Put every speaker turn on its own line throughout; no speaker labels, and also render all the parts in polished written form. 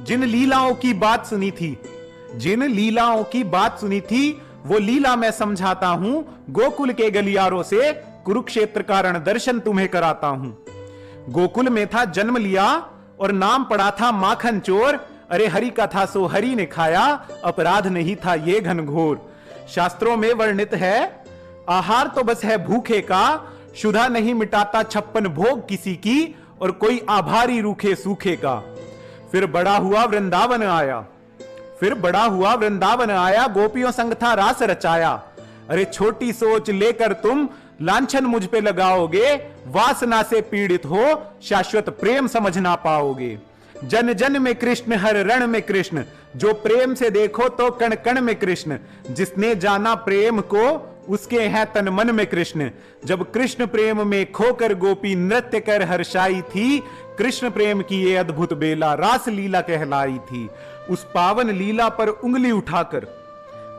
जिन लीलाओं की बात सुनी थी, जिन लीलाओं की बात सुनी थी, वो लीला मैं समझाता हूं। गोकुल के गलियारों से कुरुक्षेत्र का रण दर्शन तुम्हें कराता हूं। गोकुल में था जन्म लिया और नाम पड़ा था माखन चोर। अरे हरि का था सो हरि ने खाया, अपराध नहीं था ये घनघोर। शास्त्रों में वर्णित है, आहार तो बस है भूखे का, शुदा नहीं मिटाता 56 भोग किसी की, और कोई आभारी रूखे सूखे का। फिर बड़ा हुआ वृंदावन आया, फिर बड़ा हुआ वृंदावन आया, गोपियों संग था रास रचाया। अरे छोटी सोच लेकर तुम लांछन मुझ पे लगाओगे, वासना से पीड़ित हो शाश्वत प्रेम समझ ना पाओगे। जन जन में कृष्ण, हर रण में कृष्ण, जो प्रेम से देखो तो कण कण में कृष्ण। जिसने जाना प्रेम को उसके हैं तन मन में कृष्ण। जब कृष्ण प्रेम में खोकर गोपी नृत्य कर हर्षाई थी, कृष्ण प्रेम की ये अद्भुत बेला रास लीला कहलाई थी। उस पावन लीला पर उंगली उठाकर,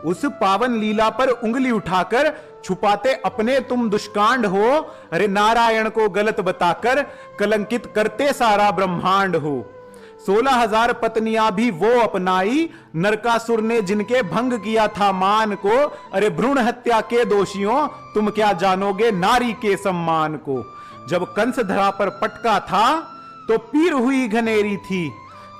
उस पावन लीला पर उंगली उठाकर छुपाते अपने तुम दुष्कांड हो। अरे नारायण को गलत बताकर कलंकित करते सारा ब्रह्मांड हो। 16,000 पत्नियां भी वो अपनाई, नरकासुर ने जिनके भंग किया था मान को। अरे भ्रूण हत्या के दोषियों तुम क्या जानोगे नारी के सम्मान को। जब कंस धरा पर पटका था तो पीर हुई घनेरी थी,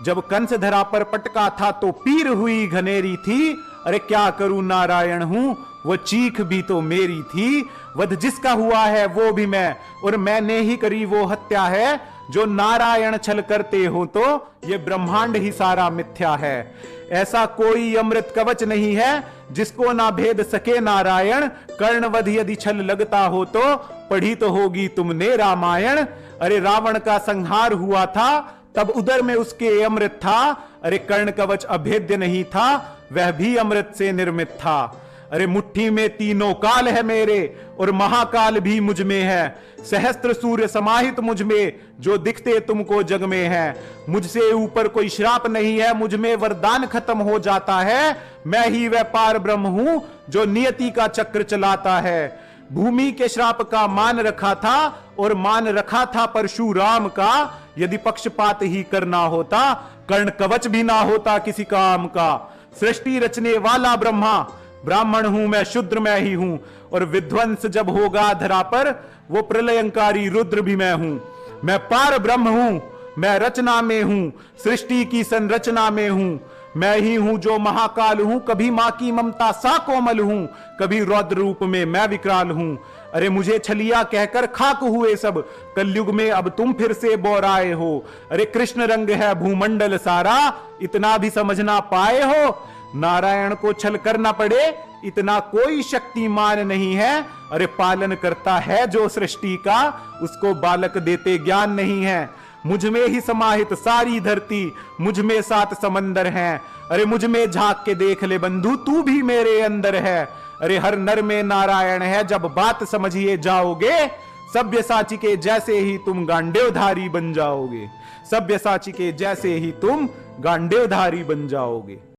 जब कंस धरा पर पटका था तो पीर हुई घनेरी थी। अरे क्या करूं नारायण हूं, वो चीख भी तो मेरी थी। वध जिसका हुआ है वो भी मैं, और मैंने ही करी वो हत्या है। जो नारायण छल करते हो तो ये ब्रह्मांड ही सारा मिथ्या है। ऐसा कोई अमृत कवच नहीं है जिसको ना भेद सके नारायण। कर्णवध यदि छल लगता हो तो पढ़ी तो होगी तुमने रामायण। अरे रावण का संहार हुआ था तब उदर में उसके अमृत था। अरे कर्ण कवच अभेद्य नहीं था, वह भी अमृत से निर्मित था। अरे मुट्ठी में तीनों काल है मेरे, और महाकाल भी मुझ में है। सहस्त्र सूर्य समाहित मुझ में, जो दिखते तुमको जग में है। मुझसे ऊपर कोई श्राप नहीं है, मुझ में वरदान खत्म हो जाता है। मैं ही वह पार ब्रह्म हूं जो नियति का चक्र चलाता है। भूमि के श्राप का मान रखा था, और मान रखा था परशुराम का। यदि पक्षपात ही करना होता, कर्ण कवच भी ना होता किसी काम का। सृष्टि रचने वाला ब्रह्मा, ब्राह्मण हूं मैं, शूद्र मैं ही हूं। और विध्वंस जब होगा धरा पर, वो प्रलयंकारी रुद्र भी मैं हूं। मैं पार ब्रह्म हूं, मैं रचना में हूं, सृष्टि की संरचना में हूं। मैं ही हूं जो महाकाल हूं, कभी मां की ममता सा कोमल हूं, कभी रौद्र रूप में मैं विकराल हूं। अरे मुझे छलिया कहकर खाक हुए सब, कलयुग में अब तुम फिर से बोराए हो। अरे कृष्ण रंग है भूमंडल सारा, इतना भी समझ ना पाए हो। नारायण को छल करना पड़े इतना कोई शक्तिमान नहीं है। अरे पालन करता है जो सृष्टि का, उसको बालक देते ज्ञान नहीं है। मुझ में ही समाहित सारी धरती, मुझ में 7 समंदर हैं। अरे मुझ में झांक के देख ले बंधु, तू भी मेरे अंदर है। अरे हर नर में नारायण है, जब बात समझिए जाओगे। सब्यसाची के जैसे ही तुम गांडेवधारी बन जाओगे, सब्यसाची के जैसे ही तुम गांडेवधारी बन जाओगे।